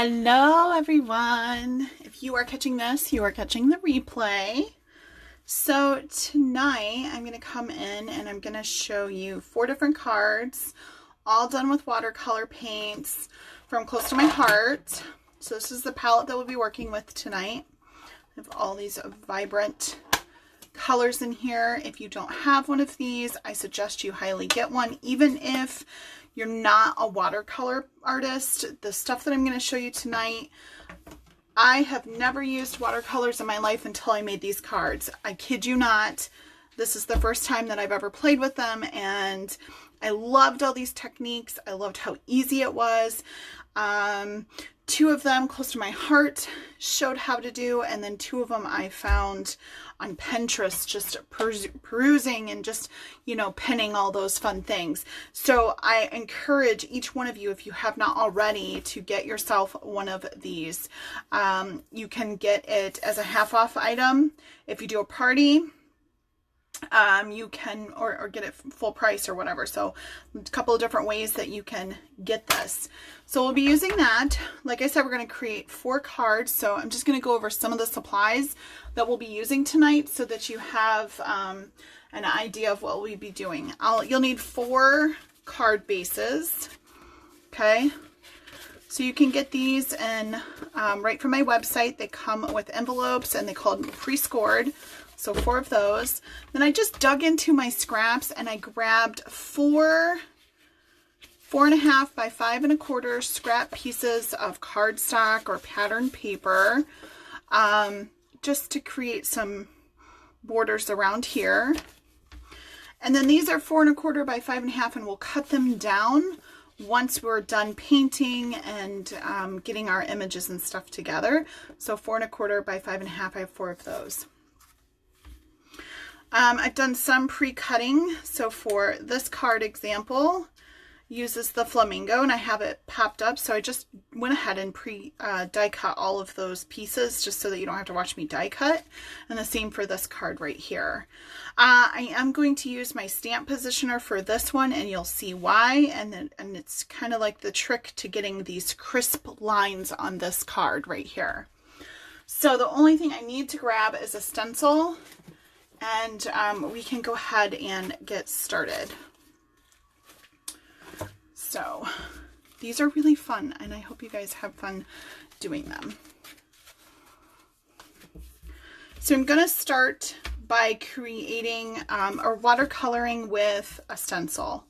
Hello everyone. If you are catching this, you are catching the replay. So tonight I'm going to come in and I'm going to show you 4 different cards, all done with watercolor paints from Close to My Heart. So this is the palette that we'll be working with tonight. I have all these vibrant colors in here. If you don't have one of these, I suggest you highly get one, even if you're not a watercolor artist. The stuff that I'm going to show you tonight, I have never used watercolors in my life until I made these cards. I kid you not. This is the first time that I've ever played with them, and I loved all these techniques. I loved how easy it was. 2 of them, Close to My Heart, showed how to do, and then 2 of them I found on Pinterest, just perusing and just, you know, pinning all those fun things. So I encourage each one of you, if you have not already, to get yourself one of these. You can get it as a half-off item if you do a party. You can, or get it full price or whatever. So a couple of different ways that you can get this. So we'll be using that. Like I said, we're going to create 4 cards. So I'm just going to go over some of the supplies that we'll be using tonight so that you have an idea of what we'll be doing. You'll need 4 card bases. Okay. So you can get these in right from my website. They come with envelopes and they call them pre-scored. So 4 of those. Then I just dug into my scraps and I grabbed 4 4.5 by 5 1/4 scrap pieces of cardstock or pattern paper, just to create some borders around here. And then these are 4 1/4 by 5 1/2, and we'll cut them down once we're done painting and getting our images and stuff together. So 4 1/4 by 5 1/2, I have 4 of those. I've done some pre-cutting. So for this card example, uses the Flamingo, and I have it popped up. So I just went ahead and die cut all of those pieces just so that you don't have to watch me die cut. And the same for this card right here. I am going to use my stamp positioner for this one, and you'll see why. And it's kind of like the trick to getting these crisp lines on this card right here. So the only thing I need to grab is a stencil, and we can go ahead and get started. So these are really fun, and I hope you guys have fun doing them. So I'm going to start by creating or watercoloring with a stencil.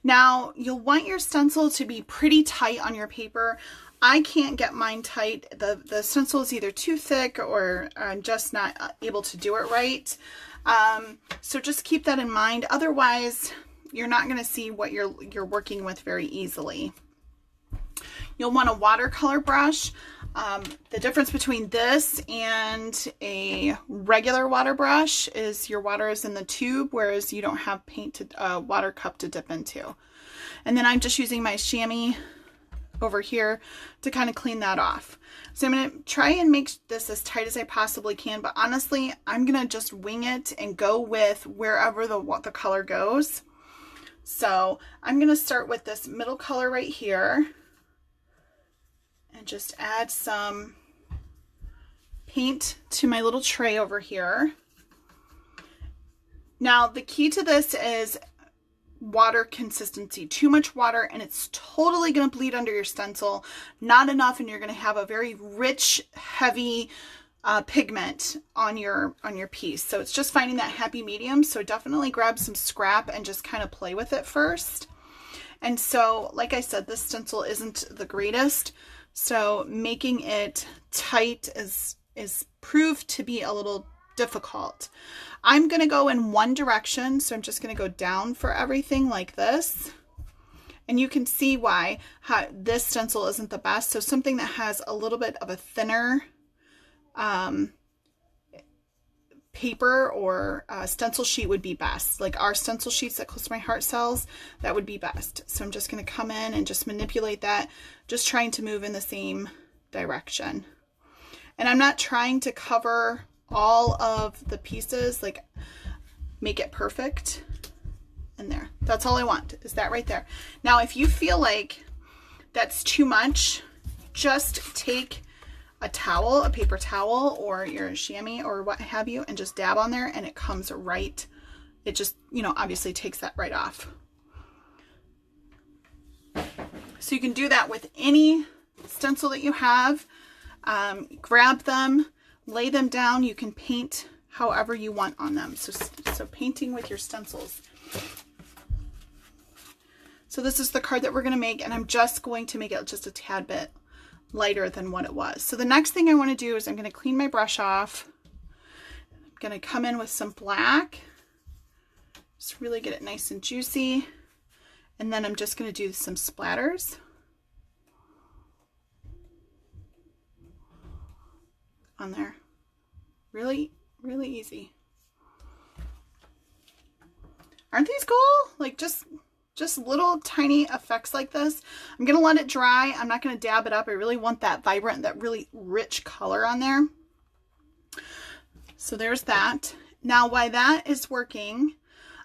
Now you'll want your stencil to be pretty tight on your paper. I can't get mine tight. The stencil is either too thick or I'm just not able to do it right. So just keep that in mind. Otherwise, you're not going to see what you're working with very easily. You'll want a watercolor brush. The difference between this and a regular water brush is your water is in the tube, whereas you don't have water cup to dip into. And then I'm just using my chamois over here to kind of clean that off. So I'm going to try and make this as tight as I possibly can, but honestly, I'm going to just wing it and go with wherever the color goes. So I'm going to start with this middle color right here and just add some paint to my little tray over here. Now the key to this is water consistency. Too much water and it's totally going to bleed under your stencil. Not enough, and you're going to have a very rich, heavy pigment on your piece. So it's just finding that happy medium. So definitely grab some scrap and just kind of play with it first. And so, like I said, this stencil isn't the greatest, so making it tight is proved to be a little difficult. I'm going to go in one direction, so I'm just going to go down for everything like this. And you can see why this stencil isn't the best. So something that has a little bit of a thinner paper or stencil sheet would be best. Like our stencil sheets that Close to My Heart sells, that would be best. So I'm just going to come in and just manipulate that, just trying to move in the same direction. And I'm not trying to cover all of the pieces, like make it perfect. And there, that's all I want, is that right there. Now if you feel like that's too much, just take a towel, a paper towel, or your chamois or what have you, and just dab on there, and it comes right, it just, you know, obviously takes that right off. So you can do that with any stencil that you have. Grab them, lay them down. You can paint however you want on them. So painting with your stencils. So this is the card that we're going to make, and I'm just going to make it just a tad bit lighter than what it was. So the next thing I want to do is I'm going to clean my brush off. I'm going to come in with some black. Just really get it nice and juicy. And then I'm just going to do some splatters. On there. Really, really easy. Aren't these cool? Like just little tiny effects like this. I'm going to let it dry. I'm not going to dab it up. I really want that vibrant, that really rich color on there. So there's that. Now while that is working,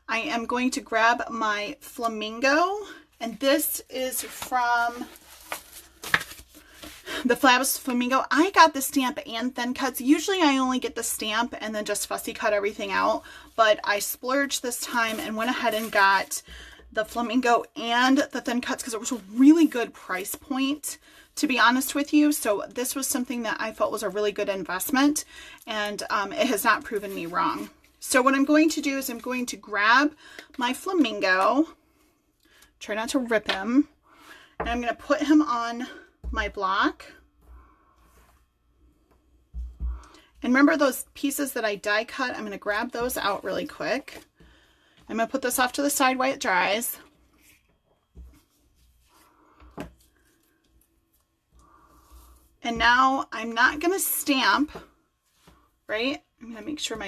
I am going to grab my Flamingo, and this is from the Flamingo. I got the stamp and thin cuts. Usually I only get the stamp and then just fussy cut everything out, but I splurged this time and went ahead and got the Flamingo and the thin cuts because it was a really good price point, to be honest with you. So this was something that I felt was a really good investment, and it has not proven me wrong. So what I'm going to do is I'm going to grab my Flamingo, try not to rip him, and I'm going to put him on my block. And remember those pieces that I die cut? I'm going to grab those out really quick. I'm going to put this off to the side while it dries. And now I'm not going to stamp, right? I'm going to make sure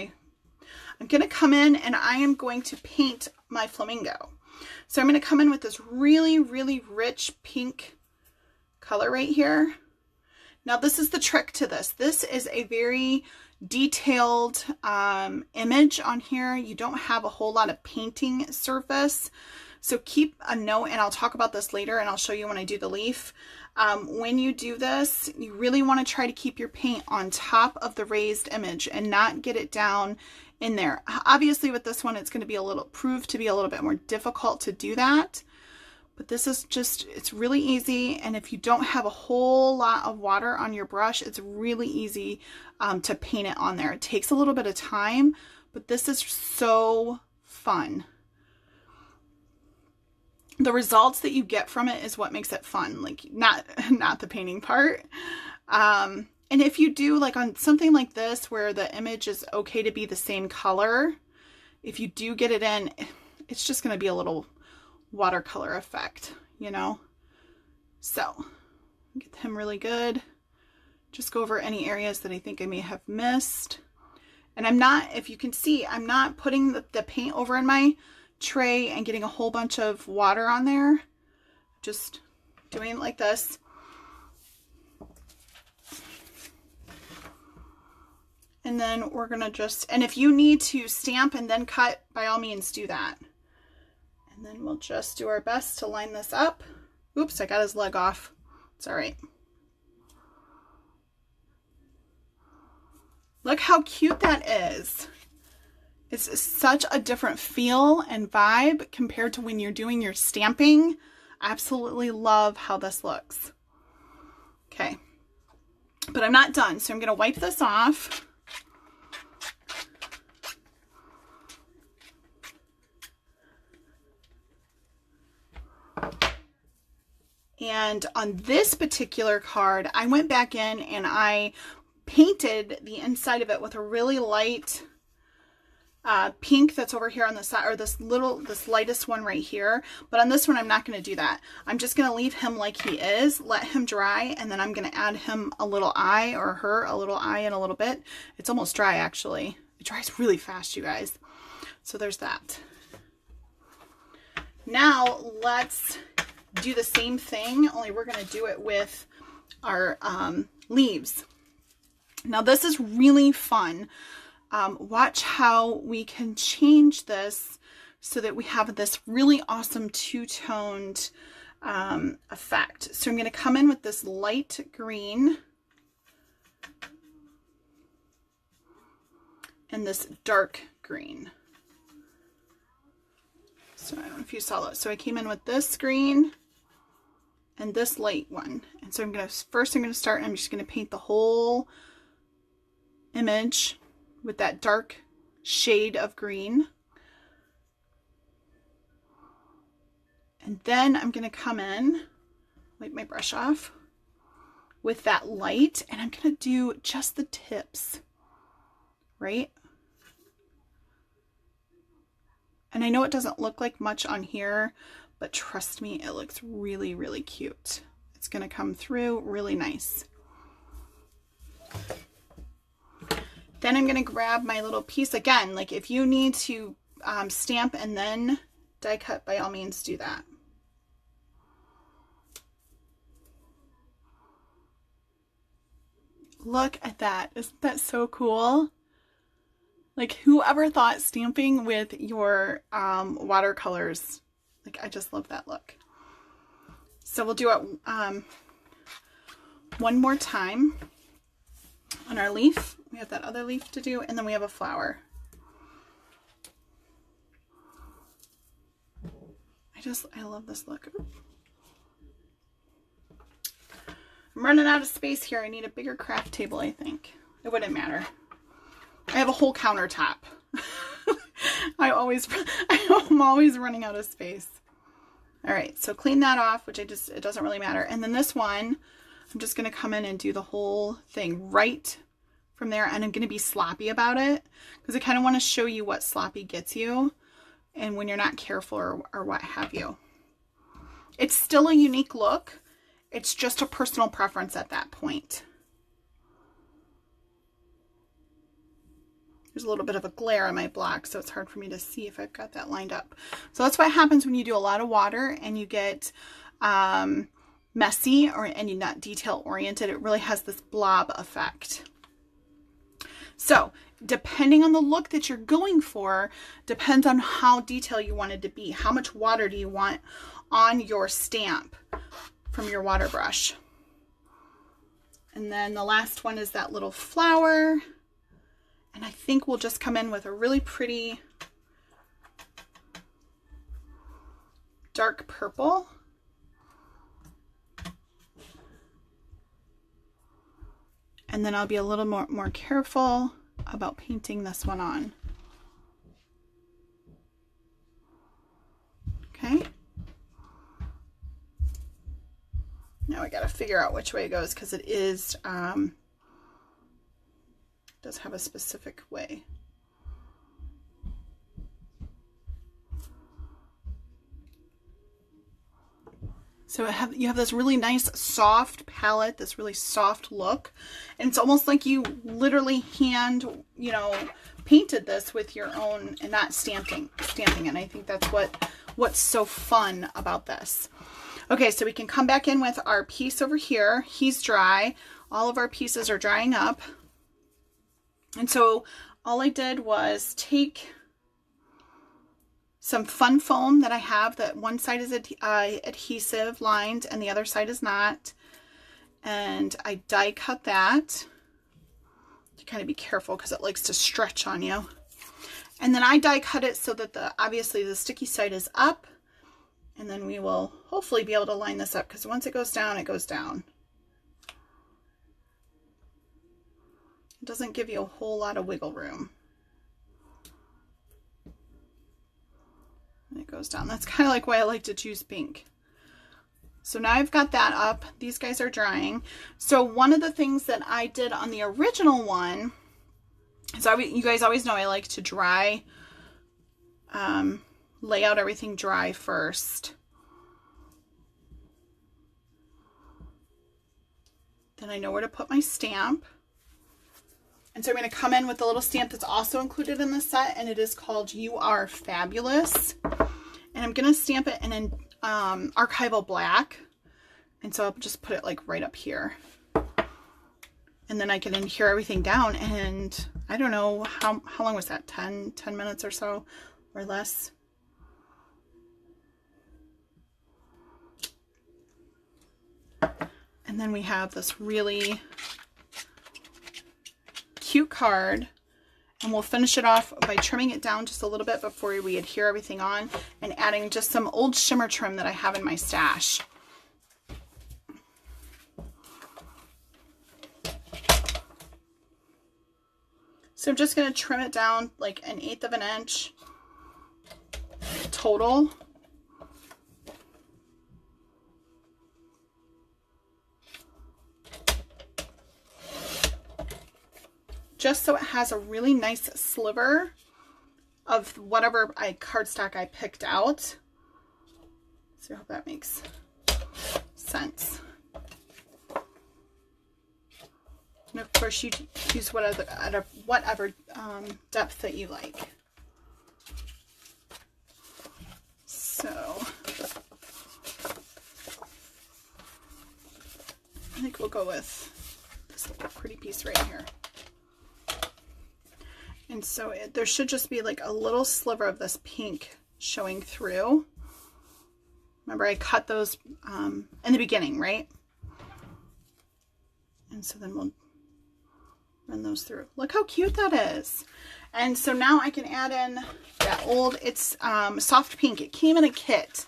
I'm going to come in and I am going to paint my Flamingo. So I'm going to come in with this really, really rich pink color right here. Now this is the trick to this. This is a very detailed image on here. You don't have a whole lot of painting surface. So keep a note, and I'll talk about this later and I'll show you when I do the leaf. When you do this, you really want to try to keep your paint on top of the raised image and not get it down in there. Obviously with this one, it's going to be proved to be a little bit more difficult to do that. But this is just, it's really easy. And if you don't have a whole lot of water on your brush, it's really easy to paint it on there. It takes a little bit of time, but this is so fun. The results that you get from it is what makes it fun, like not the painting part. And if you do like on something like this, where the image is okay to be the same color, if you do get it in, it's just going to be a little watercolor effect, you know? So get him really good. Just go over any areas that I think I may have missed. And I'm not, if you can see, I'm not putting the paint over in my tray and getting a whole bunch of water on there. Just doing it like this. And then we're gonna just, and if you need to stamp and then cut, by all means do that. And then we'll just do our best to line this up. Oops, I got his leg off. It's all right. Look how cute that is. It's such a different feel and vibe compared to when you're doing your stamping. I absolutely love how this looks. Okay, but I'm not done, so I'm going to wipe this off. And on this particular card, I went back in and I painted the inside of it with a really light pink that's over here on the side, or this lightest one right here. But on this one, I'm not going to do that. I'm just going to leave him like he is, let him dry, and then I'm going to add him a little eye, or her a little eye in a little bit. It's almost dry, actually. It dries really fast, you guys. So there's that. Now let's do the same thing, only we're going to do it with our leaves. Now this is really fun. Watch how we can change this so that we have this really awesome two-toned effect. So I'm going to come in with this light green and this dark green. So I don't know if you saw that. So I came in with this green and this light one. And so I'm going to start, I'm just going to paint the whole image with that dark shade of green. And then I'm going to come in, wipe my brush off, with that light, and I'm going to do just the tips, right? And I know it doesn't look like much on here, but trust me, it looks really, really cute. It's going to come through really nice. Then I'm going to grab my little piece again. Like if you need to stamp and then die cut, by all means do that. Look at that. Isn't that so cool? Like whoever thought stamping with your watercolors, like I just love that look. So we'll do it one more time on our leaf. We have that other leaf to do, and then we have a flower. I love this look. I'm running out of space here. I need a bigger craft table, I think. It wouldn't matter. I have a whole countertop. I'm always running out of space. All right, so clean that off, which it doesn't really matter. And then this one, I'm just going to come in and do the whole thing right from there. And I'm going to be sloppy about it because I kind of want to show you what sloppy gets you and when you're not careful or what have you. It's still a unique look. It's just a personal preference at that point. There's a little bit of a glare on my block, so it's hard for me to see if I've got that lined up. So that's what happens when you do a lot of water and you get messy and you're not detail oriented. It really has this blob effect. So depending on the look that you're going for, depends on how detailed you want it to be. How much water do you want on your stamp from your water brush? And then the last one is that little flower. And I think we'll just come in with a really pretty dark purple. And then I'll be a little more careful about painting this one on. Okay. Now I got to figure out which way it goes because it is does have a specific way. So you have this really nice soft palette, this really soft look, and it's almost like you literally hand, painted this with your own and not stamping it. And I think that's what's so fun about this. Okay, so we can come back in with our piece over here. He's dry. All of our pieces are drying up. And so all I did was take some fun foam that I have, that one side is adhesive lined and the other side is not. And I die cut that. You kind of be careful because it likes to stretch on you. And then I die cut it so that obviously the sticky side is up. And then we will hopefully be able to line this up because once it goes down, it goes down. It doesn't give you a whole lot of wiggle room. And it goes down. That's kind of like why I like to choose pink. So now I've got that up. These guys are drying. So one of the things that I did on the original one, so you guys always know I like to dry, lay out everything dry first. Then I know where to put my stamp. And so I'm going to come in with a little stamp that's also included in the set, and it is called You Are Fabulous. And I'm going to stamp it in an Archival Black. And so I'll just put it like right up here. And then I can adhere everything down, and I don't know, how long was that? 10 minutes or so, or less? And then we have this really cute card, and we'll finish it off by trimming it down just a little bit before we adhere everything on, and adding just some old shimmer trim that I have in my stash. So I'm just going to trim it down like 1/8 of an inch total. Just so it has a really nice sliver of whatever cardstock I picked out. So I hope that makes sense. And of course you use whatever depth that you like. So I think we'll go with this pretty piece right here. And so there should just be like a little sliver of this pink showing through. Remember, I cut those in the beginning, right? And so then we'll run those through. Look how cute that is. And so now I can add in that old, it's soft pink. It came in a kit.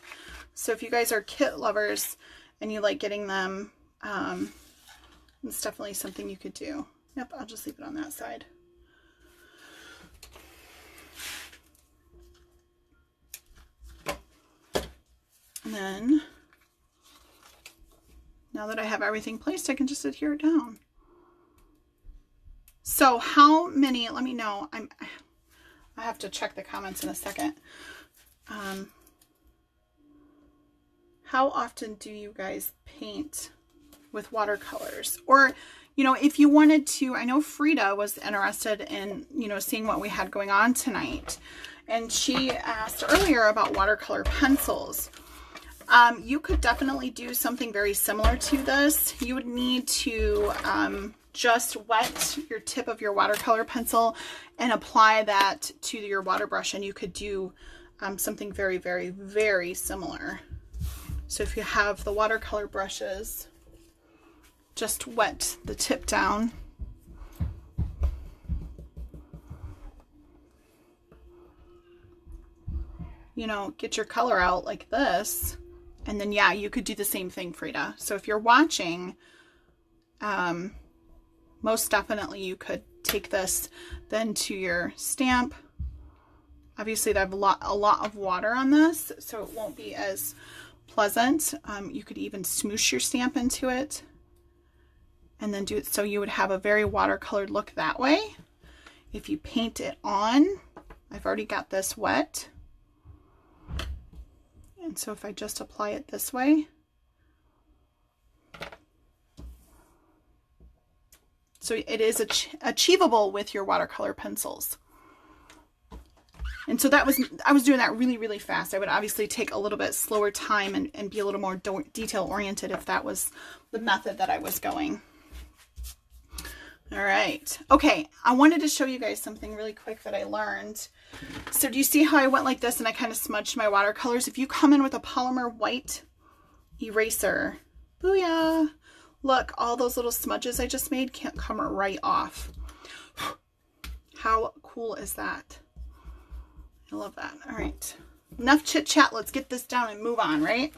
So if you guys are kit lovers and you like getting them, it's definitely something you could do. Yep, I'll just leave it on that side. And then, now that I have everything placed, I can just adhere it down. So how many, let me know, I have to check the comments in a second. How often do you guys paint with watercolors? Or, you know, if you wanted to, I know Frida was interested in, you know, seeing what we had going on tonight. And she asked earlier about watercolor pencils. You could definitely do something very similar to this. You would need to just wet your tip of your watercolor pencil and apply that to your water brush, and you could do something very, very, very similar. So if you have the watercolor brushes, just wet the tip down. You know, get your color out like this. And then, yeah, you could do the same thing, Frida. So if you're watching, most definitely you could take this then to your stamp. Obviously, I have a lot of water on this, so it won't be as pleasant. You could even smoosh your stamp into it and then do it so you would have a very watercolored look that way. If you paint it on, I've already got this wet. And so if I just apply it this way, so it is achievable with your watercolor pencils. And so I was doing that really, really fast. I would obviously take a little bit slower time and be a little more detail oriented if that was the method that I was going. All right. Okay. I wanted to show you guys something really quick that I learned. So do you see how I went like this and I kind of smudged my watercolors? If you come in with a polymer white eraser, booyah, look, all those little smudges I just made can't come right off. How cool is that? I love that. All right. Enough chit chat. Let's get this down and move on, right?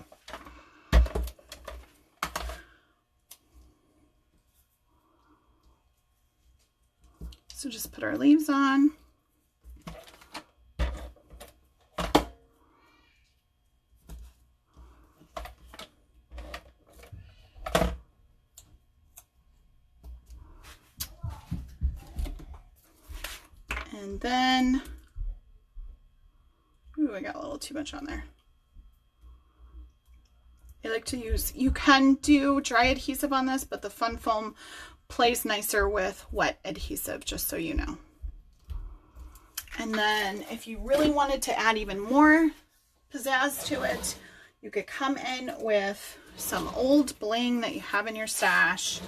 So just put our leaves on. And then, ooh, I got a little too much on there. I like to use, you can do dry adhesive on this, but the Fun Foam plays nicer with wet adhesive, just so you know. And then if you really wanted to add even more pizzazz to it, you could come in with some old bling that you have in your stash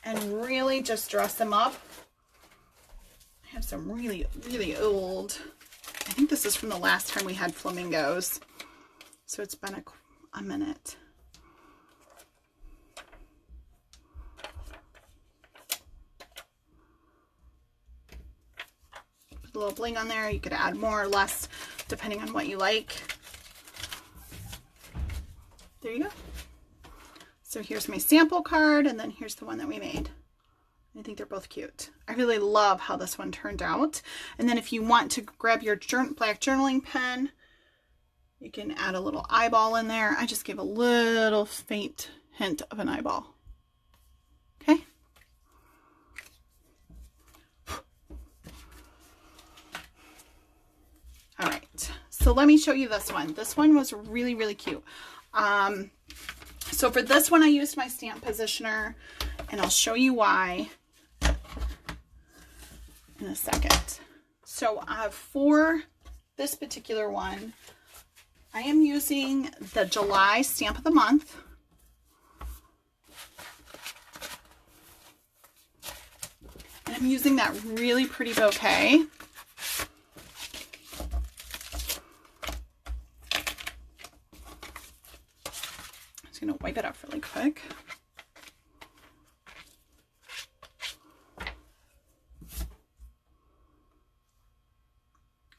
and really just dress them up. I have some really, really old, I think this is from the last time we had flamingos, so it's been a minute. a little bling on there. You could add more or less depending on what you like. There you go. So here's my sample card, and then here's the one that we made. I think they're both cute. I really love how this one turned out. And then if you want to grab your black journaling pen, you can add a little eyeball in there. I just gave a little faint hint of an eyeball. Okay. All right. So let me show you this one. This one was really, really cute. So for this one, I used my stamp positioner, and I'll show you why in a second. So for this particular one, I am using the July stamp of the month. And I'm using that really pretty bouquet. I'm just going to wipe it off really quick.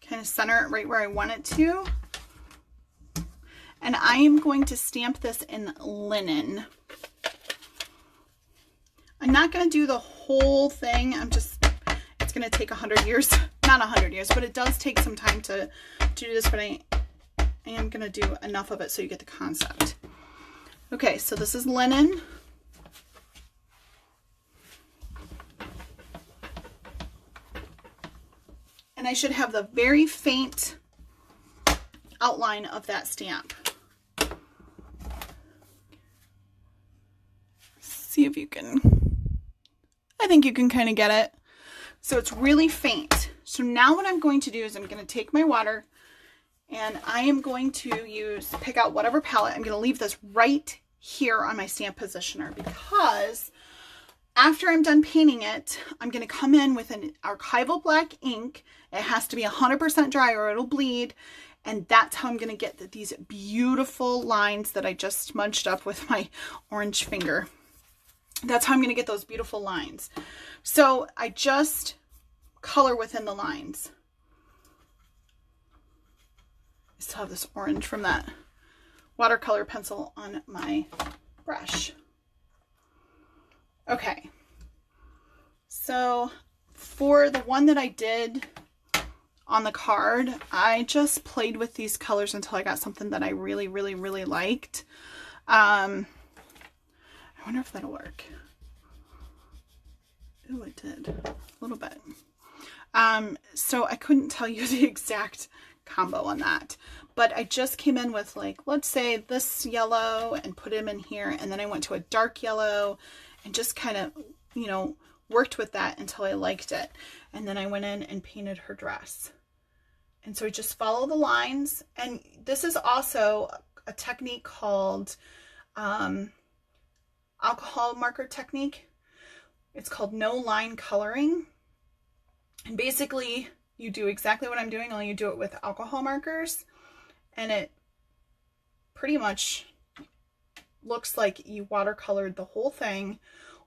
Kind of center it right where I want it to. And I am going to stamp this in linen. I'm not going to do the whole thing. It's going to take 100 years, not 100 years, but it does take some time to do this, but I am going to do enough of it so you get the concept. Okay, so this is linen. And I should have the very faint outline of that stamp. See if you can, I think you can kind of get it. So it's really faint. So now what I'm going to do is I'm going to take my water and I am going to pick out whatever palette. I'm going to leave this right here on my stamp positioner because after I'm done painting it, I'm going to come in with an Archival Black ink. It has to be 100% dry or it'll bleed. And that's how I'm going to get these beautiful lines that I just smudged up with my orange finger. That's how I'm going to get those beautiful lines. So I just color within the lines. I still have this orange from that watercolor pencil on my brush. Okay. So for the one that I did on the card, I just played with these colors until I got something that I really, really, really liked. I wonder if that'll work. Oh, it did a little bit. So I couldn't tell you the exact combo on that, but I just came in with, like, let's say this yellow and put him in here. And then I went to a dark yellow and just kind of, you know, worked with that until I liked it. And then I went in and painted her dress. And so I just follow the lines. And this is also a technique called alcohol marker technique. It's called no line coloring. And basically you do exactly what I'm doing, only you do it with alcohol markers. And it pretty much looks like you watercolored the whole thing,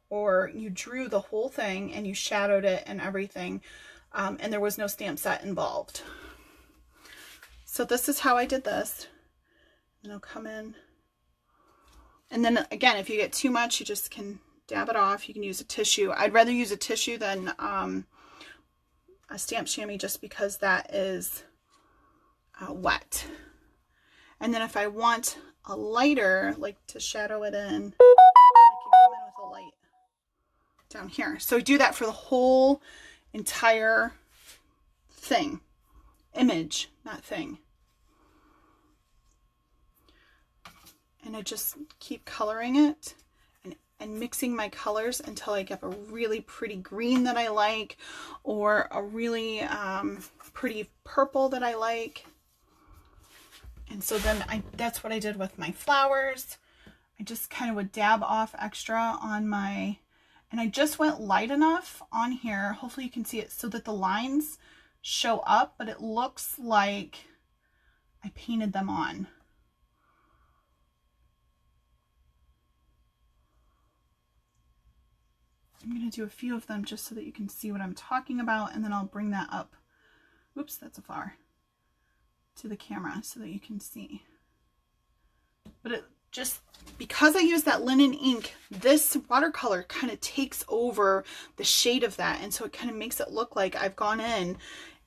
or you drew the whole thing and you shadowed it and everything. And there was no stamp set involved. So this is how I did this. And I'll come in. And then again, if you get too much, you just can dab it off. You can use a tissue. I'd rather use a tissue than a stamp chamois just because that is wet. And then if I want a lighter, like to shadow it in, I can come in with a light down here. So I do that for the whole entire thing. Image, not thing. And I just keep coloring it and mixing my colors until I get a really pretty green that I like, or a really pretty purple that I like. And so then that's what I did with my flowers. I just kind of would dab off extra on my, and I just went light enough on here, hopefully you can see it, so that the lines show up, but it looks like I painted them on. I'm going to do a few of them just so that you can see what I'm talking about, and then I'll bring that up Oops, that's a far to the camera so that you can see. But it just, because I use that linen ink, this watercolor kind of takes over the shade of that. And so it kind of makes it look like I've gone in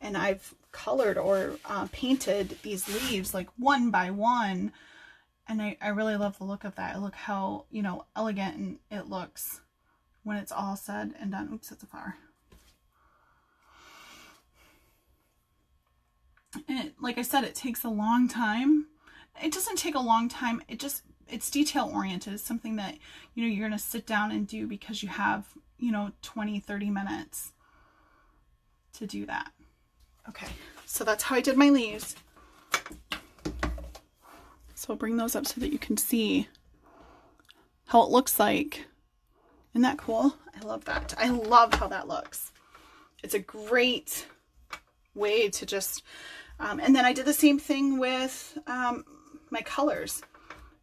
and I've colored or painted these leaves like one by one. And I really love the look of that. Look how, you know, elegant it looks when it's all said and done. Oops, that's a flower. And like I said, it takes a long time. It doesn't take a long time. It's detail oriented. It's something that, you know, you're going to sit down and do because you have, you know, 20, 30 minutes to do that. Okay, so that's how I did my leaves. So I'll bring those up so that you can see how it looks like. Isn't that cool? I love that. I love how that looks. It's a great way to just, and then I did the same thing with my colors.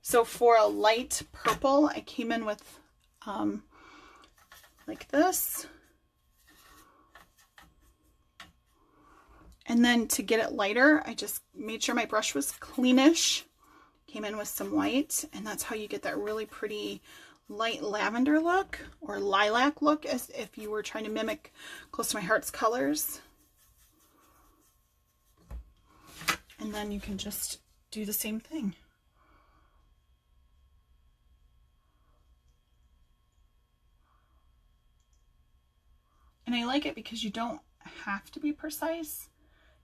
So for a light purple, I came in with like this. And then to get it lighter, I just made sure my brush was cleanish. Came in with some white, and that's how you get that really pretty light lavender look or lilac look, as if you were trying to mimic Close to My Heart's colors. And then you can just do the same thing. And I like it because you don't have to be precise.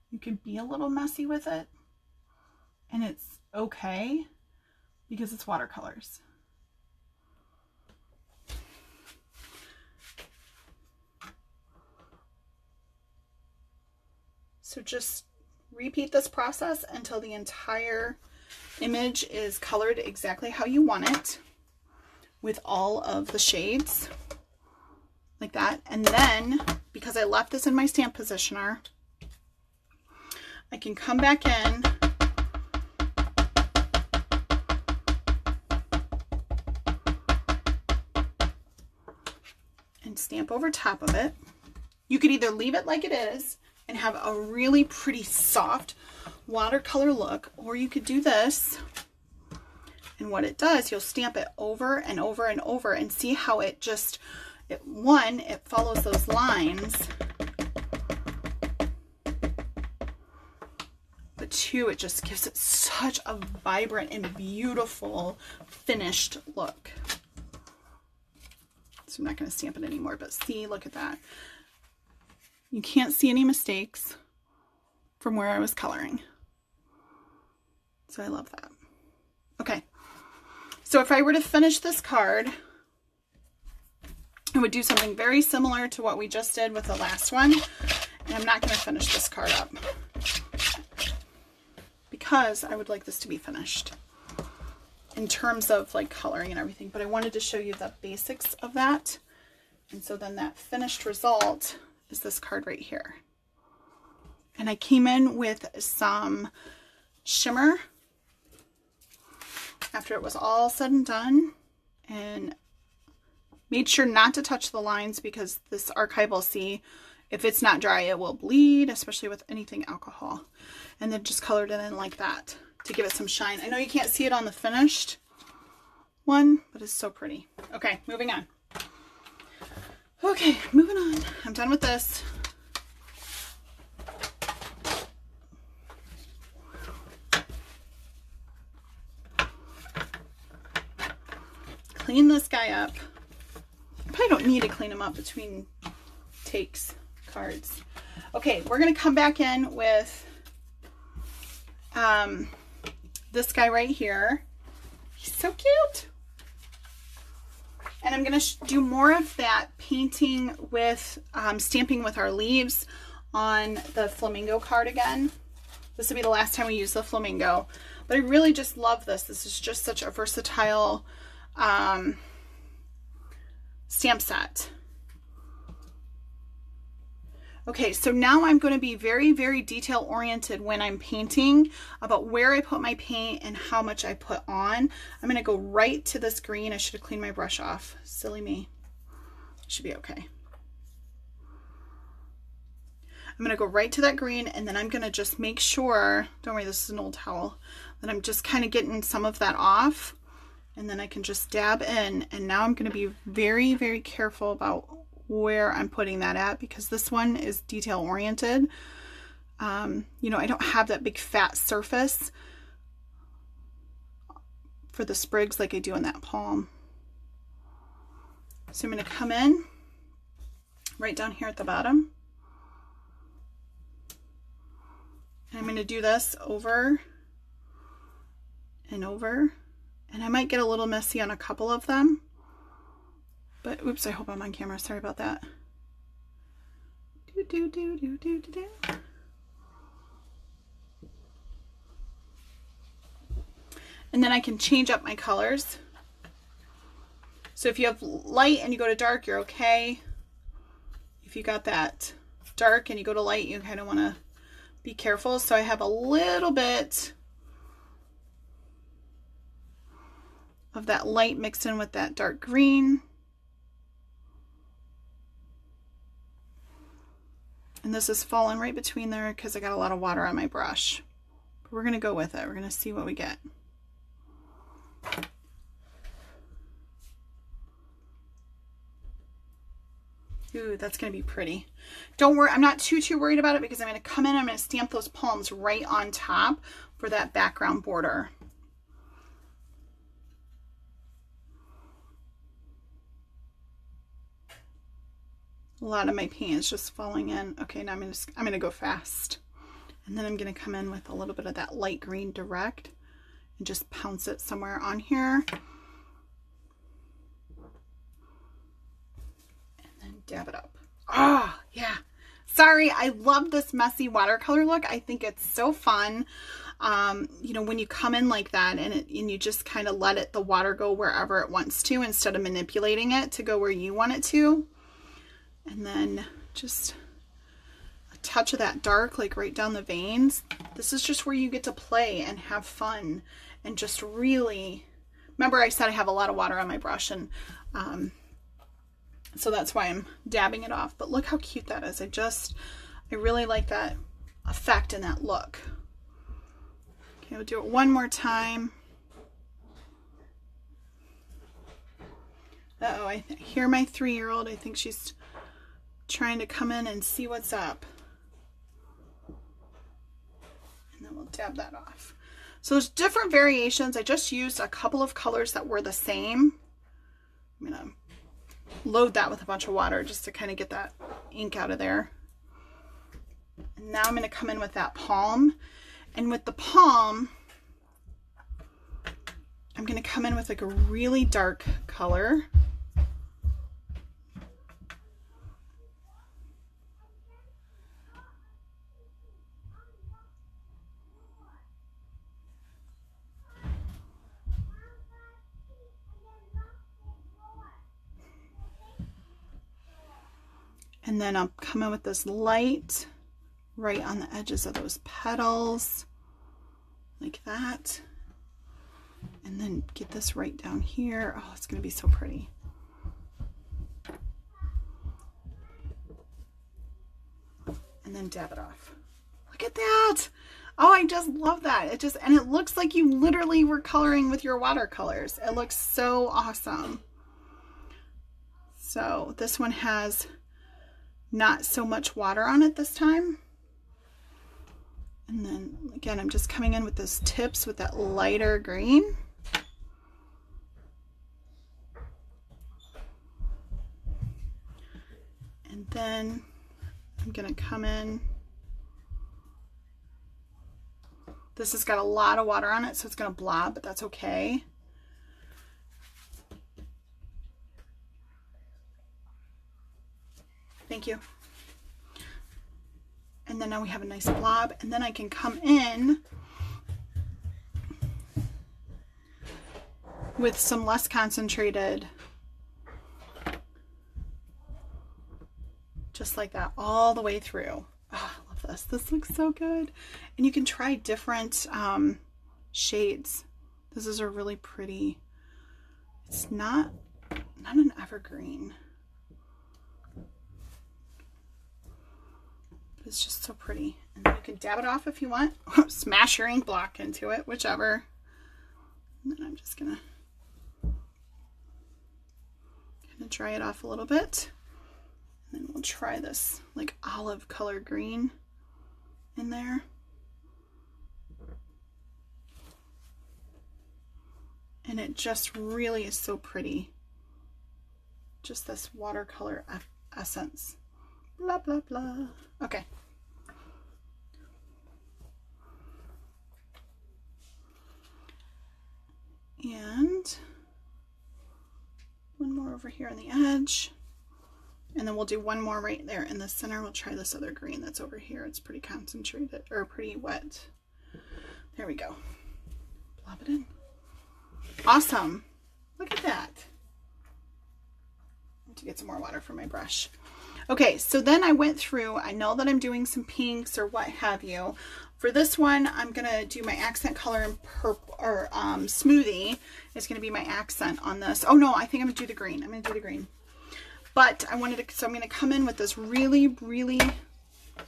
You can be a little messy with it, and it's okay because it's watercolors. So just repeat this process until the entire image is colored exactly how you want it with all of the shades like that. And then, because I left this in my stamp positioner, I can come back in and stamp over top of it. You could either leave it like it is and have a really pretty soft watercolor look, or you could do this, and what it does, you'll stamp it over and over and over and see how it just, it follows those lines, but two, it just gives it such a vibrant and beautiful finished look. So I'm not going to stamp it anymore, but see, look at that. You can't see any mistakes from where I was coloring. So I love that. Okay. So if I were to finish this card, I would do something very similar to what we just did with the last one. And I'm not going to finish this card up because I would like this to be finished in terms of like coloring and everything. But I wanted to show you the basics of that. And so then that finished result is this card right here. And I came in with some shimmer after it was all said and done, and made sure not to touch the lines because this Archival C, if it's not dry, it will bleed, especially with anything alcohol. And then just colored it in like that to give it some shine. I know you can't see it on the finished one, but it's so pretty. Okay, moving on. Okay, moving on. I'm done with this. Clean this guy up. I probably don't need to clean him up between takes cards. Okay, we're going to come back in with this guy right here. He's so cute. And I'm going to do more of that painting with stamping with our leaves on the Flamingo card again. This will be the last time we use the Flamingo. But I really just love this. This is just such a versatile stamp set. Okay, so now I'm going to be very, very detail oriented when I'm painting about where I put my paint and how much I put on. I'm going to go right to this green. I should have cleaned my brush off. Silly me. Should be okay. I'm going to go right to that green, and then I'm going to just make sure, don't worry, this is an old towel, that I'm just kind of getting some of that off, and then I can just dab in. And now I'm going to be very, very careful about where I'm putting that at, because this one is detail oriented. You know, I don't have that big fat surface for the sprigs like I do in that palm. So I'm going to come in right down here at the bottom. And I'm going to do this over and over. And I might get a little messy on a couple of them. But oops, I hope I'm on camera. Sorry about that. And then I can change up my colors. So if you have light and you go to dark, you're okay. If you got that dark and you go to light, you kind of want to be careful. So I have a little bit of that light mixed in with that dark green. And this is falling right between there because I got a lot of water on my brush. But we're going to go with it. We're going to see what we get. Ooh, that's going to be pretty. Don't worry, I'm not too worried about it, because I'm going to come in, I'm going to stamp those palms right on top for that background border. A lot of my paint is just falling in. Okay, now I'm going to go fast. And then I'm going to come in with a little bit of that light green direct and just pounce it somewhere on here. Dab it up. Oh, yeah. Sorry, I love this messy watercolor look. I think it's so fun. You know, when you come in like that and you just kind of let the water go wherever it wants to, instead of manipulating it to go where you want it to. And then just a touch of that dark, like right down the veins. This is just where you get to play and have fun and just really, remember I said I have a lot of water on my brush, and so that's why I'm dabbing it off. But look how cute that is. I really like that effect and that look. Okay, we'll do it one more time. Uh-oh, I hear my 3-year-old. I think she's trying to come in and see what's up. And then we'll dab that off. So there's different variations. I just used a couple of colors that were the same. I'm gonna load that with a bunch of water just to kind of get that ink out of there. And now I'm going to come in with that palm, and with the palm I'm going to come in with like a really dark color. And then I'll come in with this light right on the edges of those petals, like that. And then get this right down here. Oh, it's going to be so pretty. And then dab it off. Look at that. Oh, I just love that. And it looks like you literally were coloring with your watercolors. It looks so awesome. So this one has not so much water on it this time. And then again, I'm just coming in with those tips with that lighter green. And then I'm going to come in. This has got a lot of water on it, so it's going to blob, but that's okay. Thank you. And then now we have a nice blob, and then I can come in with some less concentrated, just like that, all the way through. Oh, I love this. This looks so good. And you can try different shades. This is a really pretty, it's not an evergreen. it's just so pretty. And then you can dab it off if you want. Smash your ink block into it, whichever. And then I'm just gonna kind of dry it off a little bit. And then we'll try this like olive color green in there. And it just really is so pretty. Just this watercolor essence. Blah, blah, blah. Okay. And one more over here on the edge. And then we'll do one more right there in the center. We'll try this other green that's over here. It's pretty concentrated, or pretty wet. There we go. Plop it in. Awesome. Look at that. I have to get some more water for my brush. Okay, so then I went through, I know that I'm doing some pinks or what have you. For this one, I'm gonna do my accent color in purple, or smoothie is gonna be my accent on this. Oh no, I think I'm gonna do the green. I'm gonna do the green. But I wanted to, so I'm gonna come in with this really, really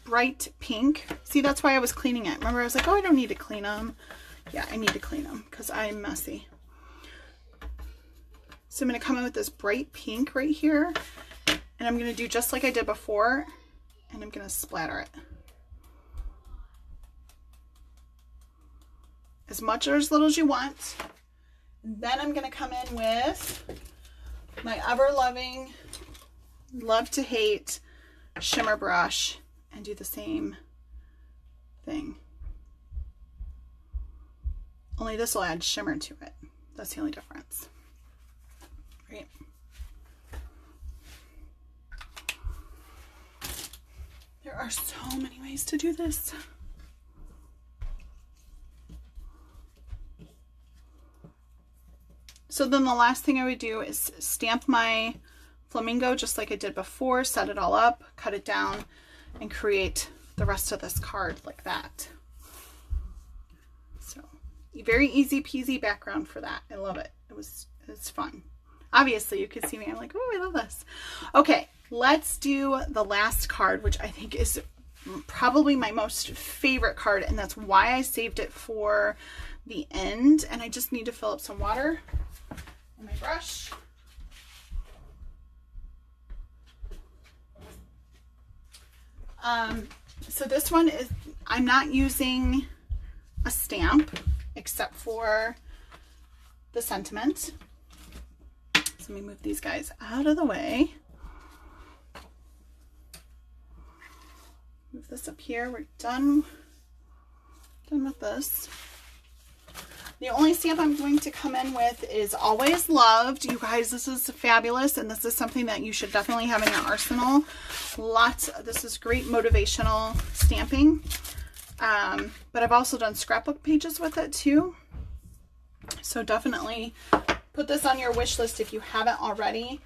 bright pink. See, that's why I was cleaning it. Remember, I was like, oh, I don't need to clean them. Yeah, I need to clean them because I'm messy. So I'm gonna come in with this bright pink right here. And I'm going to do just like I did before, and I'm going to splatter it. As much or as little as you want. Then I'm going to come in with my ever-loving, love to hate shimmer brush and do the same thing. Only this will add shimmer to it. That's the only difference. Right? There are so many ways to do this. So then the last thing I would do is stamp my Flamingo just like I did before, set it all up, cut it down, and create the rest of this card like that. So very easy peasy background for that. I love it. It's fun. Obviously you could see me. I'm like, oh, I love this. Okay. Let's do the last card, which I think is probably my most favorite card, and that's why I saved it for the end. And I just need to fill up some water in my brush. So this one is, I'm not using a stamp except for the sentiment. So let me move these guys out of the way. Move this up here. We're done with this. The only stamp I'm going to come in with is Always Loved. You guys, this is fabulous, and this is something that you should definitely have in your arsenal. This is great motivational stamping. But I've also done scrapbook pages with it too. So definitely put this on your wish list if you haven't already,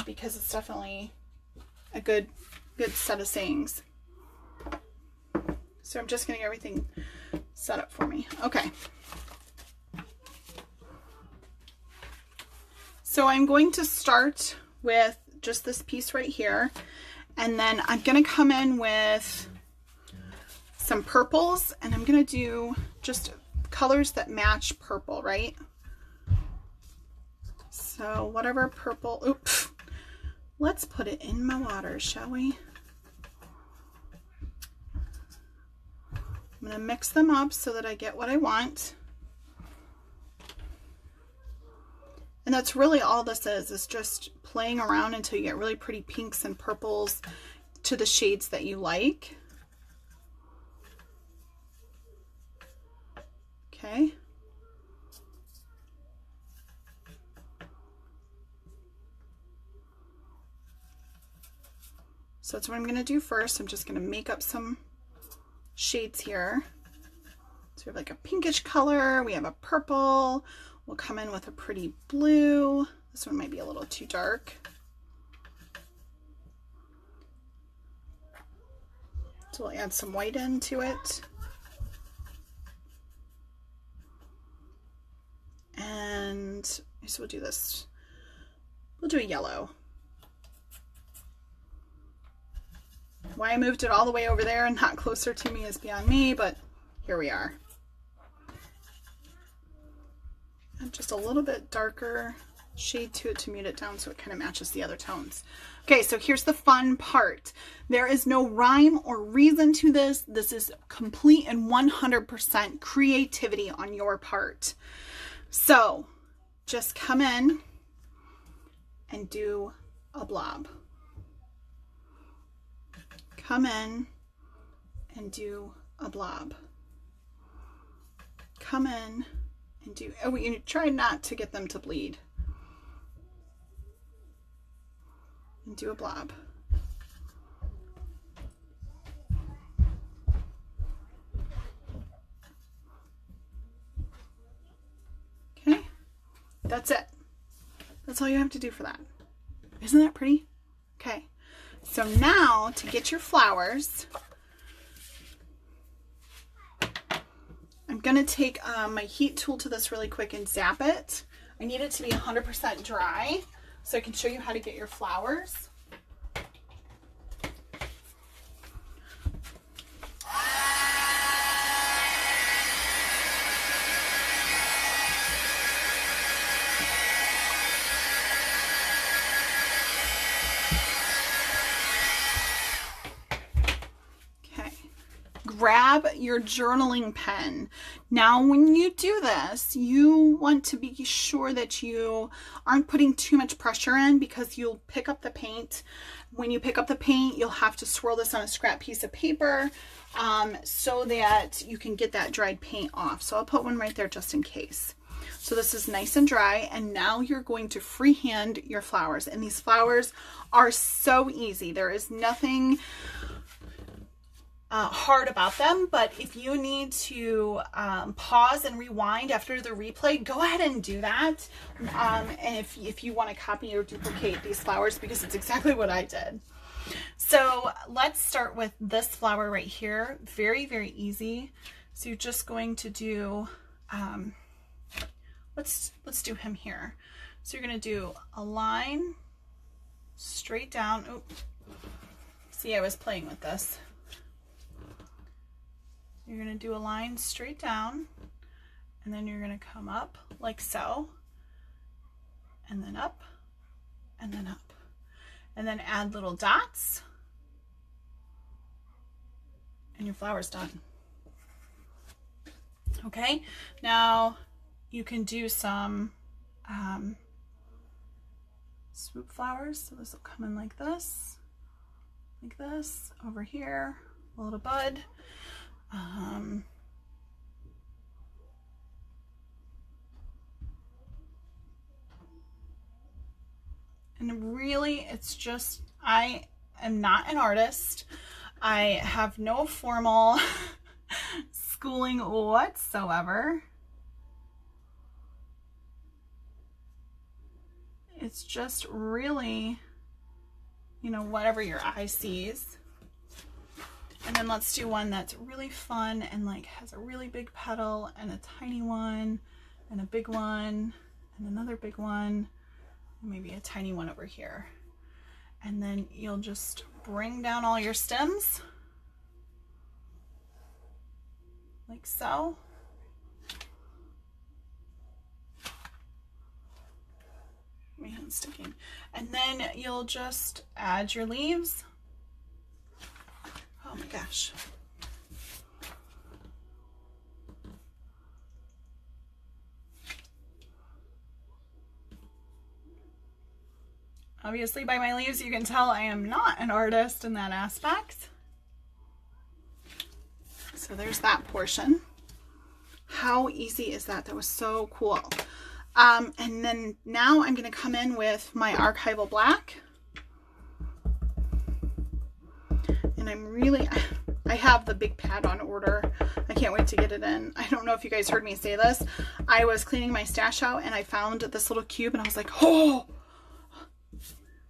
because it's definitely a good set of sayings. So I'm just getting everything set up for me. Okay. So I'm going to start with just this piece right here. And then I'm going to come in with some purples, and I'm going to do just colors that match purple, right? So whatever purple, oops, let's put it in my water, shall we? I'm going to mix them up so that I get what I want. And that's really all this is just playing around until you get really pretty pinks and purples to the shades that you like. Okay. So that's what I'm going to do first. I'm just going to make up some shades here. So we have like a pinkish color, we have a purple, we'll come in with a pretty blue. This one might be a little too dark. So we'll add some white into it. And so we'll do this. We'll do a yellow. Why I moved it all the way over there and not closer to me is beyond me, but here we are. And just a little bit darker shade to it to mute it down so it kind of matches the other tones. Okay, so here's the fun part. There is no rhyme or reason to this. This is complete and 100% creativity on your part. So just come in and do a blob. Come in and do a blob. Come in and do, oh, you try not to get them to bleed. And do a blob. Okay, that's it. That's all you have to do for that. Isn't that pretty? Okay, so now to get your flowers, I'm gonna take my heat tool to this really quick and zap it. I need it to be 100% dry so I can show you how to get your flowers. Grab your journaling pen. Now, when you do this, you want to be sure that you aren't putting too much pressure in because you'll pick up the paint. When you pick up the paint, you'll have to swirl this on a scrap piece of paper so that you can get that dried paint off. So I'll put one right there just in case. So this is nice and dry, and now you're going to freehand your flowers. And these flowers are so easy. There is nothing hard about them, but if you need to pause and rewind after the replay, go ahead and do that. And if you want to copy or duplicate these flowers, because it's exactly what I did. So let's start with this flower right here. Very, very easy. So you're just going to do, let's do him here. So you're going to do a line straight down. Oh, see, I was playing with this. You're going to do a line straight down, and then you're going to come up like so, and then up, and then up, and then add little dots, and your flower's done. Okay, now you can do some swoop flowers. So this will come in like this, over here, a little bud. And really, it's just, I am not an artist. I have no formal schooling whatsoever. It's just really, you know, whatever your eye sees. And then let's do one that's really fun and like has a really big petal and a tiny one and a big one and another big one and maybe a tiny one over here. And then you'll just bring down all your stems like so. My hand's sticking. And then you'll just add your leaves. Oh my gosh. Obviously by my leaves you can tell I am not an artist in that aspect. So there's that portion. How easy is that? That was so cool. And then now I'm going to come in with my Archival Black. And I have the big pad on order. I can't wait to get it in. I don't know if you guys heard me say this. I was cleaning my stash out and I found this little cube and I was like, oh,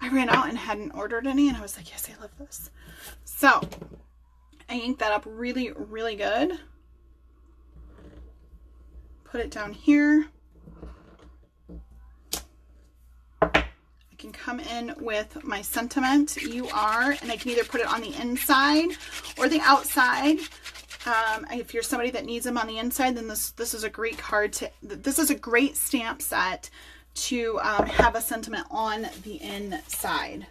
I ran out and hadn't ordered any. And I was like, yes, I love this. So I inked that up really, really good. Put it down here. can come in with my sentiment, you are, and I can either put it on the inside or the outside. If you're somebody that needs them on the inside, then this is a great card this is a great stamp set to have a sentiment on the inside.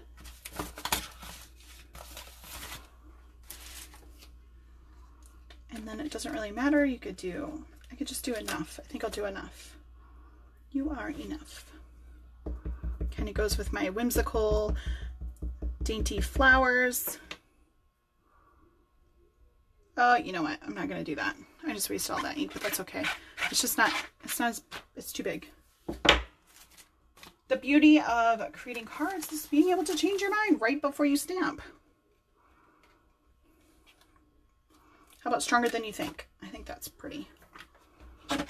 And then it doesn't really matter. I could just do enough. I think I'll do enough. You are enough. Kind of goes with my whimsical, dainty flowers. Oh, you know what? I'm not going to do that. I just wasted all that ink, but that's okay. It's just not, it's too big. The beauty of creating cards is being able to change your mind right before you stamp. How about stronger than you think? I think that's pretty. Get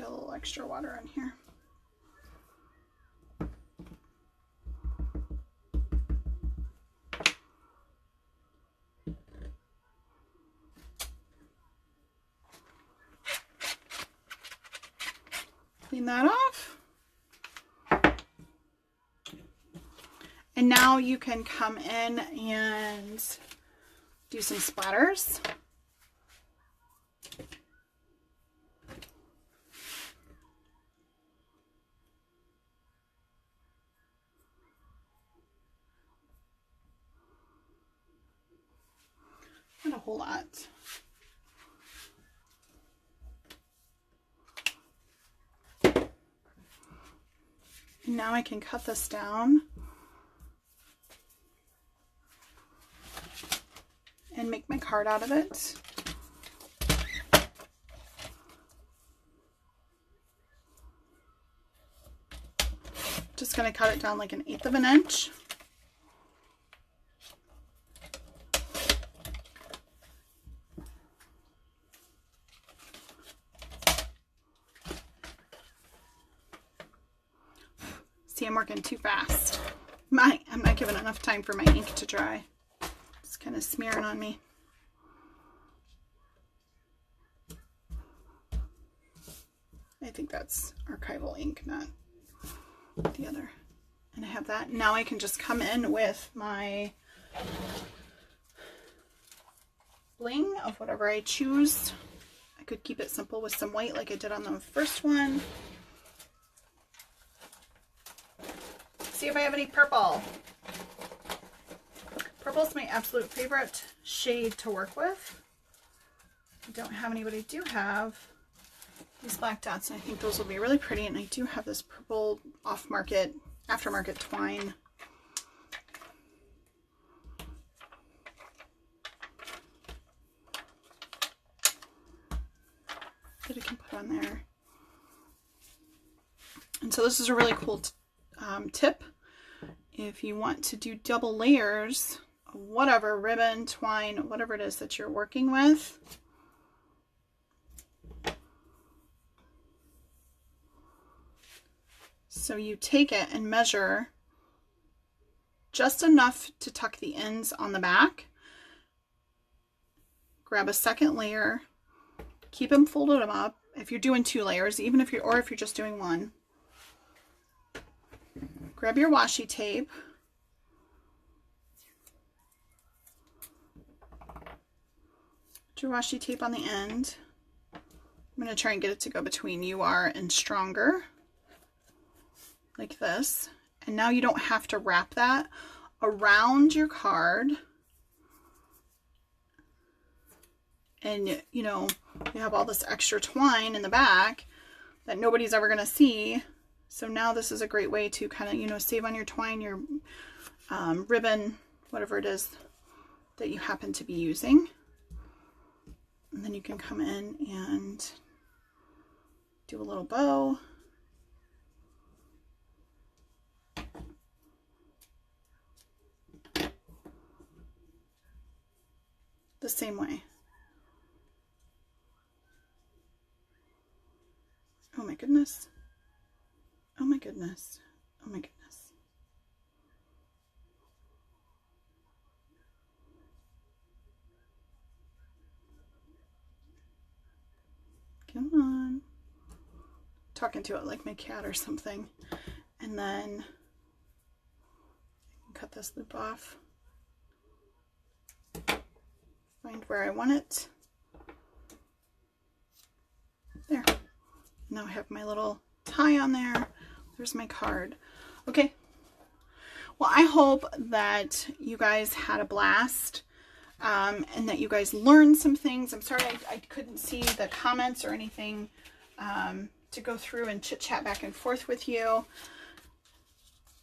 a little extra water in here. Clean that off. And now you can come in and do some splatters. Not a whole lot. And now I can cut this down and make my card out of it. Just going to cut it down like 1/8 of an inch. See, I'm working too fast. I'm not giving enough time for my ink to dry. It's kind of smearing on me. I think that's archival ink, not the other. And I have that. Now I can just come in with my bling of whatever I choose. I could keep it simple with some white like I did on the first one. See if I have any purple. Purple is my absolute favorite shade to work with. I don't have any, but I do have these black dots, and I think those will be really pretty. And I do have this purple aftermarket twine. That I can put on there. And so this is a really cool tip. If you want to do double layers of whatever, ribbon, twine, whatever it is that you're working with, so you take it and measure just enough to tuck the ends on the back, grab a second layer, keep them folded up if you're doing 2 layers, even if you're just doing 1. Grab your washi tape, put your washi tape on the end. I'm going to try and get it to go between you are and stronger, like this. And now you don't have to wrap that around your card. And you know, you have all this extra twine in the back that nobody's ever going to see. So now this is a great way to kind of, you know, save on your twine, your ribbon, whatever it is that you happen to be using. And then you can come in and do a little bow. The same way. Oh my goodness. Oh my goodness. Oh my goodness. Come on. talking to it like my cat or something. And then cut this loop off. Find where I want it. There. Now I have my little tie on there. There's my card. Okay. Well, I hope that you guys had a blast and that you guys learned some things. I'm sorry I couldn't see the comments or anything to go through and chit chat back and forth with you.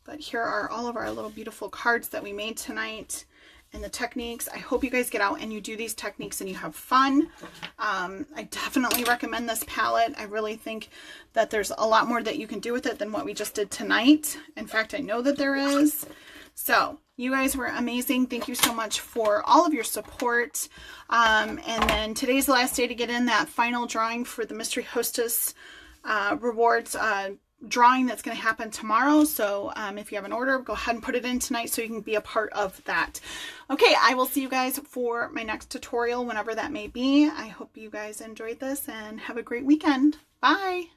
But here are all of our little beautiful cards that we made tonight and the techniques. I hope you guys get out and you do these techniques and you have fun. I definitely recommend this palette. I really think that there's a lot more that you can do with it than what we just did tonight. In fact, I know that there is. So you guys were amazing. Thank you so much for all of your support. And then today's the last day to get in that final drawing for the Mystery Hostess rewards drawing that's going to happen tomorrow. So if you have an order, go ahead and put it in tonight so you can be a part of that. Okay, I will see you guys for my next tutorial, whenever that may be. I hope you guys enjoyed this and have a great weekend. Bye.